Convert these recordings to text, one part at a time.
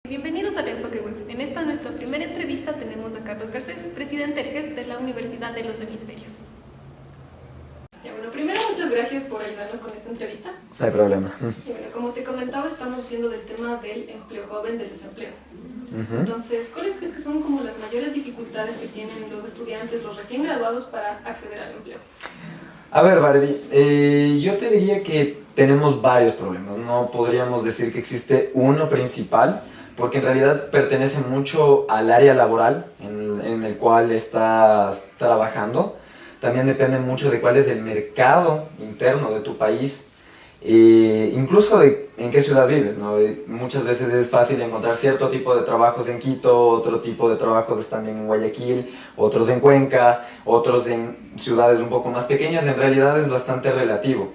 Bienvenidos al Enfoque Web. En esta nuestra primera entrevista tenemos a Carlos Garcés, presidente del GES de la Universidad de los Hemisferios. Ya, bueno, primero muchas gracias por ayudarnos con esta entrevista. No hay problema. Y bueno, como te comentaba, estamos viendo del tema del empleo joven, del desempleo. Entonces, ¿cuáles crees que son como las mayores dificultades que tienen los estudiantes, los recién graduados, para acceder al empleo? A ver, Barbie, yo te diría que tenemos varios problemas. No podríamos decir que existe uno principal, porque en realidad pertenece mucho al área laboral en el cual estás trabajando. También depende mucho de cuál es el mercado interno de tu país, incluso de en qué ciudad vives, ¿no? Muchas veces es fácil encontrar cierto tipo de trabajos en Quito, otro tipo de trabajos también en Guayaquil, otros en Cuenca, otros en ciudades un poco más pequeñas. En realidad es bastante relativo.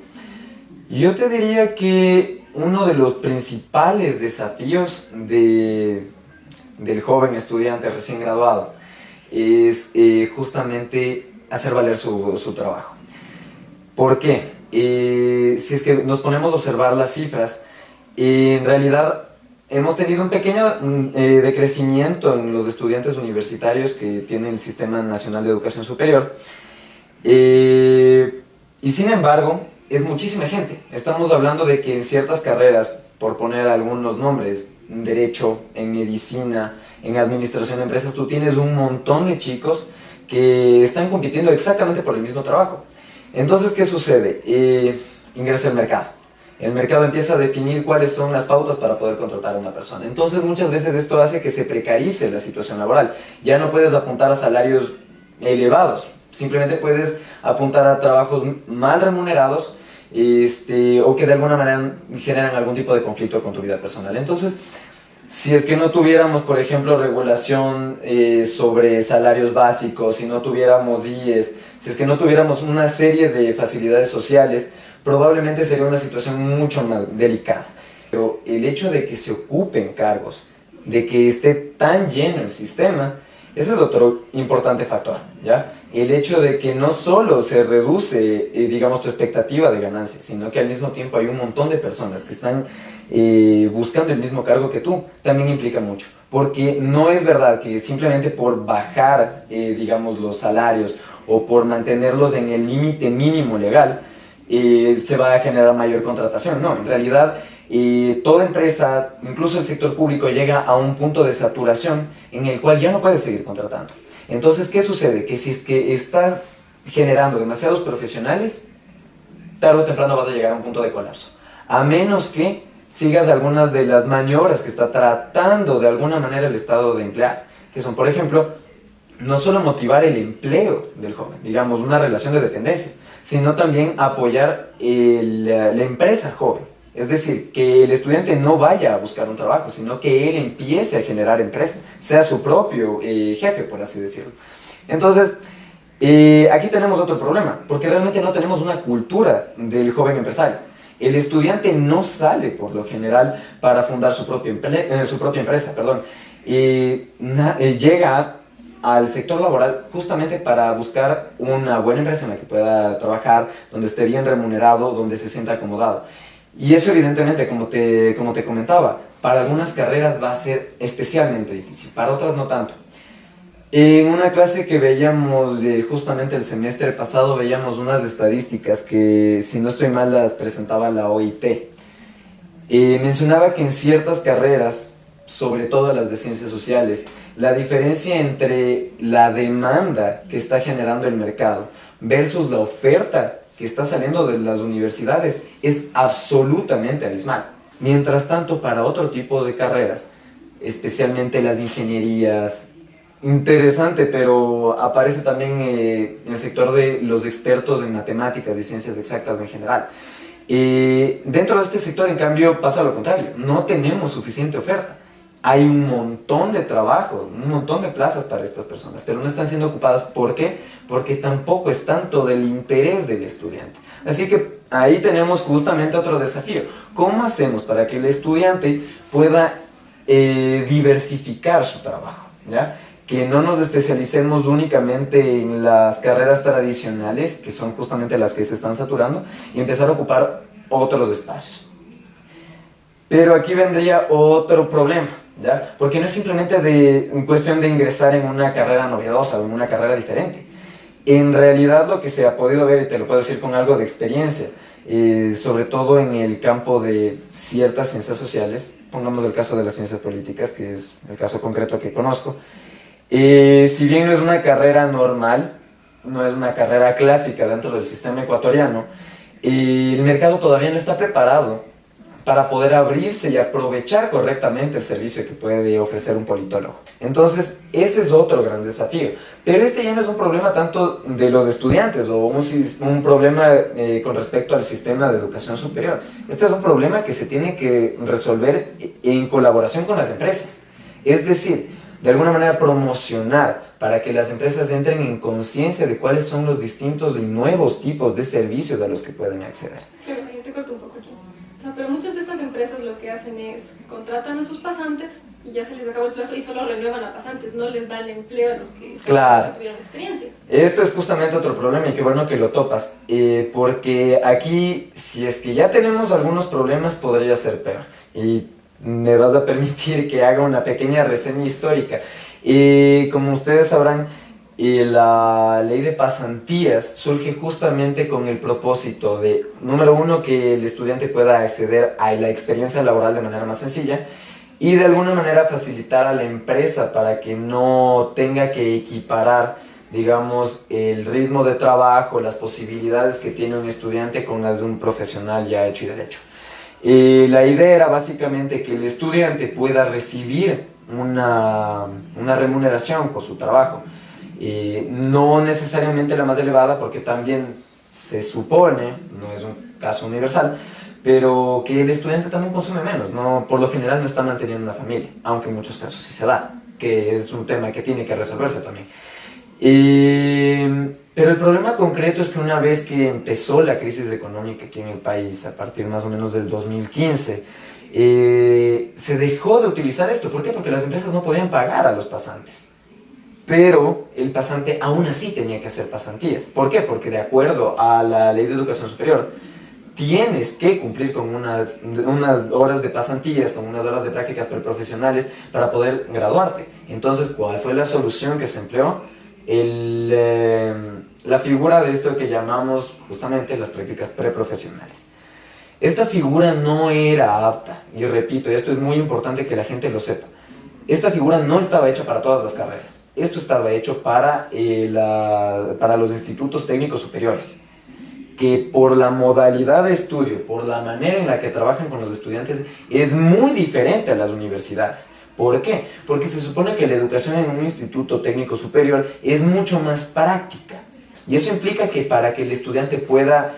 Yo te diría que uno de los principales desafíos del joven estudiante recién graduado es justamente hacer valer su trabajo. ¿Por qué? Si es que nos ponemos a observar las cifras, en realidad hemos tenido un pequeño decrecimiento en los estudiantes universitarios que tiene el Sistema Nacional de Educación Superior, y sin embargo es muchísima gente. Estamos hablando de que en ciertas carreras, por poner algunos nombres, en derecho, en medicina, en administración de empresas, tú tienes un montón de chicos que están compitiendo exactamente por el mismo trabajo. Entonces, ¿qué sucede? Ingresa el mercado. El mercado empieza a definir cuáles son las pautas para poder contratar a una persona. Entonces, muchas veces esto hace que se precarice la situación laboral. Ya no puedes apuntar a salarios elevados. Simplemente puedes apuntar a trabajos mal remunerados, o que de alguna manera generan algún tipo de conflicto con tu vida personal. Entonces, si es que no tuviéramos, por ejemplo, regulación sobre salarios básicos, si no tuviéramos IES, si es que no tuviéramos una serie de facilidades sociales, probablemente sería una situación mucho más delicada. Pero el hecho de que se ocupen cargos, de que esté tan lleno el sistema, ese es otro importante factor, ¿ya? El hecho de que no solo se reduce, digamos, tu expectativa de ganancia, sino que al mismo tiempo hay un montón de personas que están buscando el mismo cargo que tú, también implica mucho. Porque no es verdad que simplemente por bajar, digamos, los salarios o por mantenerlos en el límite mínimo legal, se va a generar mayor contratación. No, en realidad toda empresa, incluso el sector público, llega a un punto de saturación en el cual ya no puedes seguir contratando. Entonces, ¿qué sucede? Que si es que estás generando demasiados profesionales, tarde o temprano vas a llegar a un punto de colapso. A menos que sigas algunas de las maniobras que está tratando de alguna manera el Estado de emplear, que son, por ejemplo, no solo motivar el empleo del joven, digamos, una relación de dependencia, sino también apoyar la empresa joven. Es decir, que el estudiante no vaya a buscar un trabajo, sino que él empiece a generar empresa, sea su propio jefe, por así decirlo. Entonces, aquí tenemos otro problema, porque realmente no tenemos una cultura del joven empresario. El estudiante no sale, por lo general, para fundar su propia empresa, llega al sector laboral justamente para buscar una buena empresa en la que pueda trabajar, donde esté bien remunerado, donde se sienta acomodado. Y eso, evidentemente, como te comentaba, para algunas carreras va a ser especialmente difícil, para otras no tanto. En una clase que veíamos justamente el semestre pasado, veíamos unas estadísticas que, si no estoy mal, las presentaba la OIT. Mencionaba que en ciertas carreras, sobre todo las de ciencias sociales, la diferencia entre la demanda que está generando el mercado versus la oferta que está saliendo de las universidades es absolutamente abismal. Mientras tanto, para otro tipo de carreras, especialmente las ingenierías, interesante, pero aparece también en el sector de los expertos en matemáticas y ciencias exactas en general. Dentro de este sector, en cambio, pasa lo contrario. No tenemos suficiente oferta. Hay un montón de trabajo, un montón de plazas para estas personas, pero no están siendo ocupadas. ¿Por qué? Porque tampoco es tanto del interés del estudiante. Así que ahí tenemos justamente otro desafío. ¿Cómo hacemos para que el estudiante pueda diversificar su trabajo? ¿Ya? Que no nos especialicemos únicamente en las carreras tradicionales, que son justamente las que se están saturando, y empezar a ocupar otros espacios. Pero aquí vendría otro problema. ¿ya? Porque no es simplemente en cuestión de ingresar en una carrera novedosa o en una carrera diferente. En realidad lo que se ha podido ver, y te lo puedo decir con algo de experiencia, sobre todo en el campo de ciertas ciencias sociales, pongamos el caso de las ciencias políticas, que es el caso concreto que conozco, si bien no es una carrera normal, no es una carrera clásica dentro del sistema ecuatoriano, el mercado todavía no está preparado para poder abrirse y aprovechar correctamente el servicio que puede ofrecer un politólogo. Entonces, ese es otro gran desafío. Pero este ya no es un problema tanto de los estudiantes o un problema con respecto al sistema de educación superior. Este es un problema que se tiene que resolver en colaboración con las empresas. Es decir, de alguna manera promocionar para que las empresas entren en conciencia de cuáles son los distintos y nuevos tipos de servicios a los que pueden acceder. Claro, te corto un poco aquí. O sea, pero muchas de estas empresas lo que hacen es contratan a sus pasantes y ya se les acabó el plazo y solo renuevan a pasantes, no les dan empleo a los que, claro, tuvieron experiencia. Este es justamente otro problema y qué bueno que lo topas, porque aquí, si es que ya tenemos algunos problemas, podría ser peor. Y me vas a permitir que haga una pequeña reseña histórica. Como ustedes sabrán, la ley de pasantías surge justamente con el propósito de, número uno, que el estudiante pueda acceder a la experiencia laboral de manera más sencilla y de alguna manera facilitar a la empresa para que no tenga que equiparar, digamos, el ritmo de trabajo, las posibilidades que tiene un estudiante con las de un profesional ya hecho y derecho. La idea era básicamente que el estudiante pueda recibir una remuneración por su trabajo, no necesariamente la más elevada, porque también se supone, no es un caso universal, pero que el estudiante también consume menos, no, por lo general no está manteniendo una familia, aunque en muchos casos sí se da, que es un tema que tiene que resolverse también. Pero el problema concreto es que una vez que empezó la crisis económica aquí en el país, a partir más o menos del 2015, se dejó de utilizar esto. ¿Por qué? Porque las empresas no podían pagar a los pasantes. Pero el pasante aún así tenía que hacer pasantías. ¿Por qué? Porque de acuerdo a la Ley de Educación Superior, tienes que cumplir con unas horas de pasantías, con unas horas de prácticas preprofesionales para poder graduarte. Entonces, ¿cuál fue la solución que se empleó? La figura de esto que llamamos justamente las prácticas preprofesionales. Esta figura no era apta, y repito, esto es muy importante que la gente lo sepa. Esta figura no estaba hecha para todas las carreras. Esto estaba hecho para los institutos técnicos superiores, que por la modalidad de estudio, por la manera en la que trabajan con los estudiantes, es muy diferente a las universidades. ¿Por qué? Porque se supone que la educación en un instituto técnico superior es mucho más práctica. Y eso implica que para que el estudiante pueda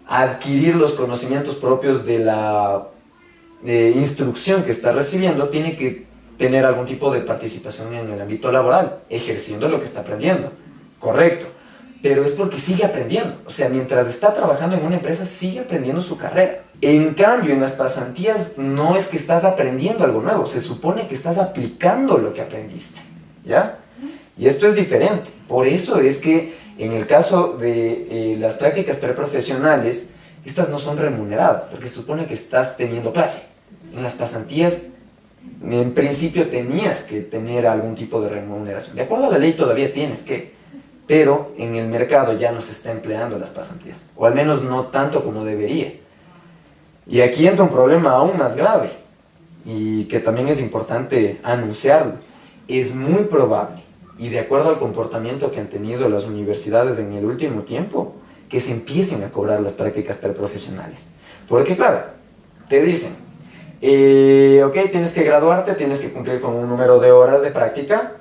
adquirir los conocimientos propios de la instrucción que está recibiendo, tiene que tener algún tipo de participación en el ámbito laboral, ejerciendo lo que está aprendiendo. Correcto. Pero es porque sigue aprendiendo. O sea, mientras está trabajando en una empresa, sigue aprendiendo su carrera. En cambio, en las pasantías no es que estás aprendiendo algo nuevo, se supone que estás aplicando lo que aprendiste, ¿ya? Y esto es diferente. Por eso es que en el caso de las prácticas preprofesionales, estas no son remuneradas, porque se supone que estás teniendo clase. En las pasantías, en principio tenías que tener algún tipo de remuneración. De acuerdo a la ley todavía tienes que, pero en el mercado ya no se está empleando las pasantías, o al menos no tanto como debería. Y aquí entra un problema aún más grave, y que también es importante anunciarlo. Es muy probable, y de acuerdo al comportamiento que han tenido las universidades en el último tiempo, que se empiecen a cobrar las prácticas preprofesionales. Porque claro, te dicen, ok, tienes que graduarte, tienes que cumplir con un número de horas de práctica,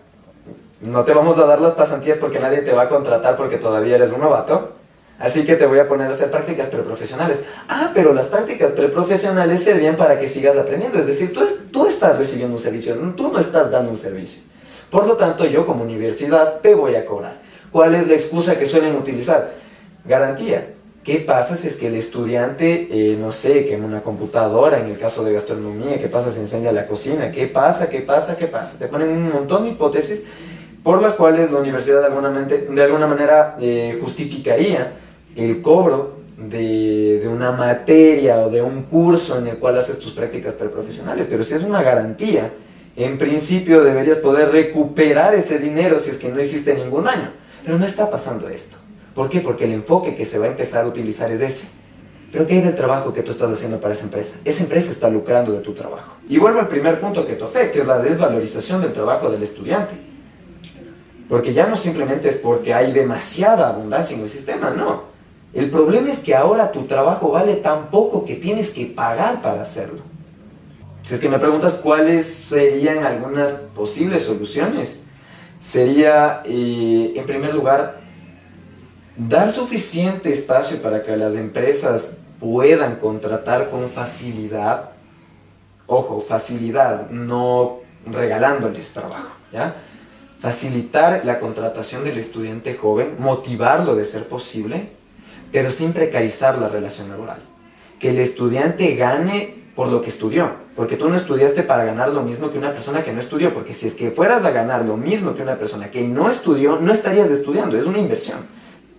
no te vamos a dar las pasantías porque nadie te va a contratar porque todavía eres un novato, así que te voy a poner a hacer prácticas preprofesionales. Ah, pero las prácticas preprofesionales servían para que sigas aprendiendo, es decir, tú estás recibiendo un servicio, tú no estás dando un servicio. Por lo tanto, yo como universidad te voy a cobrar. ¿Cuál es la excusa que suelen utilizar? Garantía. ¿Qué pasa si es que el estudiante, no sé, quema una computadora, en el caso de gastronomía? ¿Qué pasa si incendia la cocina? ¿Qué pasa? Te ponen un montón de hipótesis por las cuales la universidad de alguna manera justificaría el cobro de una materia o de un curso en el cual haces tus prácticas preprofesionales. Pero si es una garantía, En principio deberías poder recuperar ese dinero si es que no hiciste ningún daño. Pero no está pasando esto. ¿Por qué? Porque el enfoque que se va a empezar a utilizar es ese. Pero ¿qué hay del trabajo que tú estás haciendo para esa empresa? Esa empresa está lucrando de tu trabajo. Y vuelvo al primer punto que topé, que es la desvalorización del trabajo del estudiante. Porque ya no simplemente es porque hay demasiada abundancia en el sistema, no. El problema es que ahora tu trabajo vale tan poco que tienes que pagar para hacerlo. Si es que me preguntas cuáles serían algunas posibles soluciones, sería, en primer lugar, dar suficiente espacio para que las empresas puedan contratar con facilidad. Ojo, facilidad, no regalándoles trabajo, ¿ya? Facilitar la contratación del estudiante joven, motivarlo de ser posible, pero sin precarizar la relación laboral. Que el estudiante gane por lo que estudió, porque tú no estudiaste para ganar lo mismo que una persona que no estudió, porque si es que fueras a ganar lo mismo que una persona que no estudió, no estarías estudiando, es una inversión.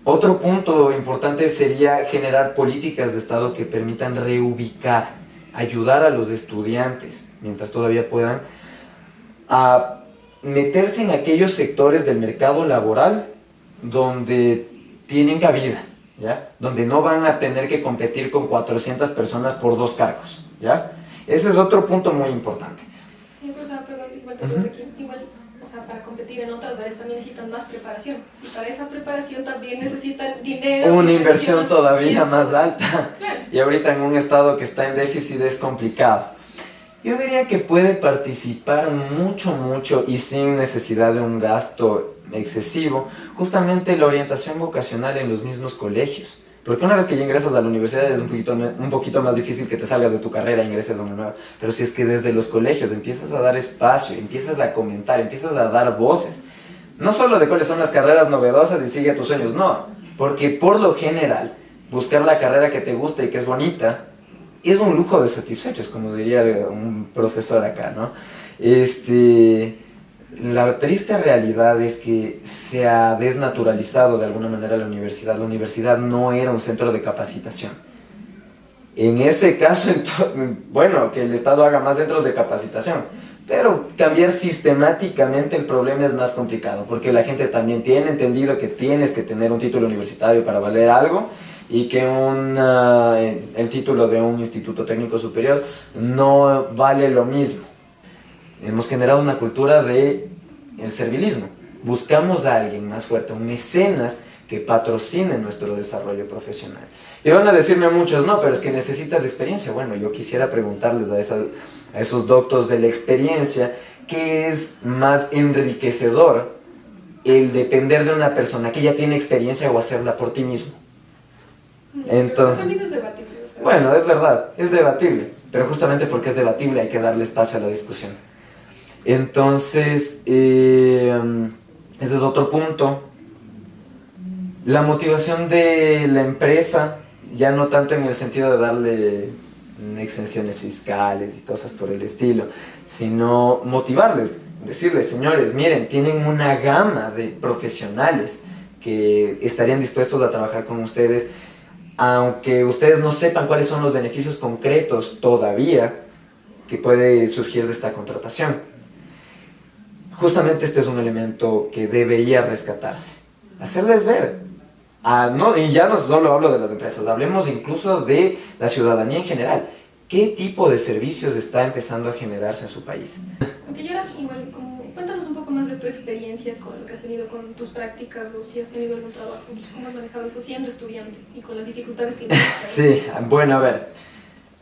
Otro punto importante sería generar políticas de Estado que permitan reubicar, ayudar a los estudiantes, mientras todavía puedan, a meterse en aquellos sectores del mercado laboral donde tienen cabida, ¿ya? Donde no van a tener que competir con 400 personas por 2 cargos, ¿ya? Ese es otro punto muy importante. Igual, o sea, para competir en otras áreas también necesitan más preparación. Y para esa preparación también necesitan dinero. Una inversión todavía más alta. Claro. Y ahorita en un estado que está en déficit es complicado. Yo diría que puede participar mucho y sin necesidad de un gasto excesivo, justamente la orientación vocacional en los mismos colegios. Porque una vez que ya ingresas a la universidad es un poquito más difícil que te salgas de tu carrera e ingreses a una nueva. Pero si es que desde los colegios empiezas a dar espacio, empiezas a comentar, empiezas a dar voces, no solo de cuáles son las carreras novedosas y sigue tus sueños, no. Porque por lo general, buscar la carrera que te gusta y que es bonita, es un lujo de satisfechos, como diría un profesor acá, ¿no? La triste realidad es que se ha desnaturalizado de alguna manera la universidad. La universidad no era un centro de capacitación. En ese caso, bueno, que el Estado haga más centros de capacitación, pero cambiar sistemáticamente el problema es más complicado, porque la gente también tiene entendido que tienes que tener un título universitario para valer algo, y que el título de un instituto técnico superior no vale lo mismo. Hemos generado una cultura de el servilismo. Buscamos a alguien más fuerte, un mecenas que patrocine nuestro desarrollo profesional. Y van a decirme muchos, no, pero es que necesitas experiencia. Bueno, yo quisiera preguntarles a esos doctos de la experiencia, ¿qué es más enriquecedor? El depender de una persona que ya tiene experiencia o hacerla por ti mismo. Entonces, también es debatible. Bueno, es verdad, es debatible, pero justamente porque es debatible hay que darle espacio a la discusión. Entonces, ese es otro punto. La motivación de la empresa, ya no tanto en el sentido de darle exenciones fiscales y cosas por el estilo, sino motivarles, decirles, señores, miren, tienen una gama de profesionales que estarían dispuestos a trabajar con ustedes, aunque ustedes no sepan cuáles son los beneficios concretos todavía que puede surgir de esta contratación. Justamente este es un elemento que debería rescatarse. Hacerles ver. Y ya no solo hablo de las empresas, hablemos incluso de la ciudadanía en general. ¿Qué tipo de servicios está empezando a generarse en su país? Aunque yo era igual, cuéntanos un poco más de tu experiencia con lo que has tenido con tus prácticas o si has tenido algún trabajo, cómo has manejado eso siendo estudiante y con las dificultades que tienes. Sí, bueno, a ver,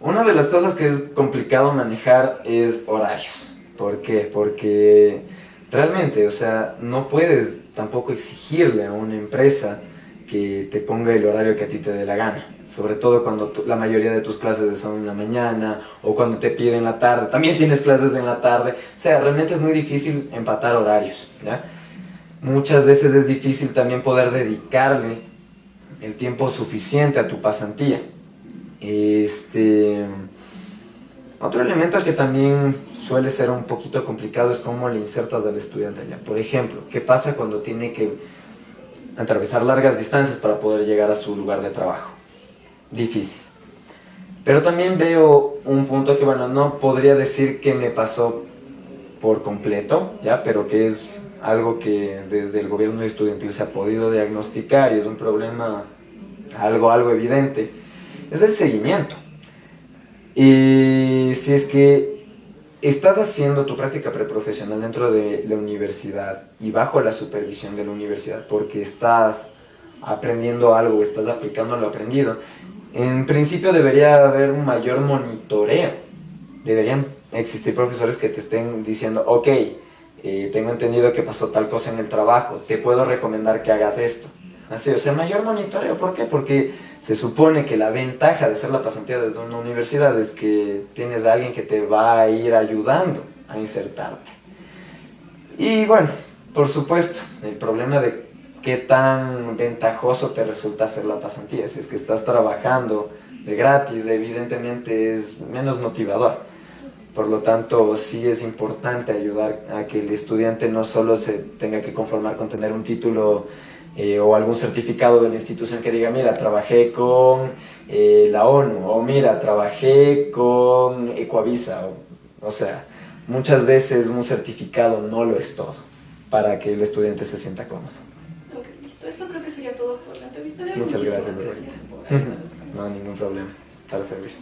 una de las cosas que es complicado manejar es horarios. ¿Por qué? Porque realmente, o sea, no puedes tampoco exigirle a una empresa que te ponga el horario que a ti te dé la gana. Sobre todo cuando la mayoría de tus clases son en la mañana o cuando te piden la tarde, también tienes clases en la tarde. O sea, realmente es muy difícil empatar horarios, ¿ya? Muchas veces es difícil también poder dedicarle el tiempo suficiente a tu pasantía. Otro elemento que también suele ser un poquito complicado es cómo le insertas al estudiante allá. Por ejemplo, ¿qué pasa cuando tiene que atravesar largas distancias para poder llegar a su lugar de trabajo? Difícil. Pero también veo un punto que, bueno, no podría decir que me pasó por completo, ¿ya? Pero que es algo que desde el gobierno estudiantil se ha podido diagnosticar y es un problema algo evidente, es el seguimiento. Y si es que estás haciendo tu práctica preprofesional dentro de la universidad y bajo la supervisión de la universidad porque estás aprendiendo algo, estás aplicando lo aprendido, en principio debería haber un mayor monitoreo. Deberían existir profesores que te estén diciendo, ok, tengo entendido que pasó tal cosa en el trabajo, te puedo recomendar que hagas esto. Así, o sea, mayor monitoreo. ¿Por qué? Porque se supone que la ventaja de hacer la pasantía desde una universidad es que tienes a alguien que te va a ir ayudando a insertarte. Y bueno, por supuesto, el problema de qué tan ventajoso te resulta hacer la pasantía. Si es que estás trabajando de gratis, evidentemente es menos motivador. Por lo tanto, sí es importante ayudar a que el estudiante no solo se tenga que conformar con tener un título o algún certificado de la institución que diga, mira, trabajé con la ONU, o mira, trabajé con Ecuavisa. O sea, muchas veces un certificado no lo es todo para que el estudiante se sienta cómodo. Ok, listo. Eso creo que sería todo por la entrevista de hoy. Muchas gracias, por No, ningún problema. Para servir.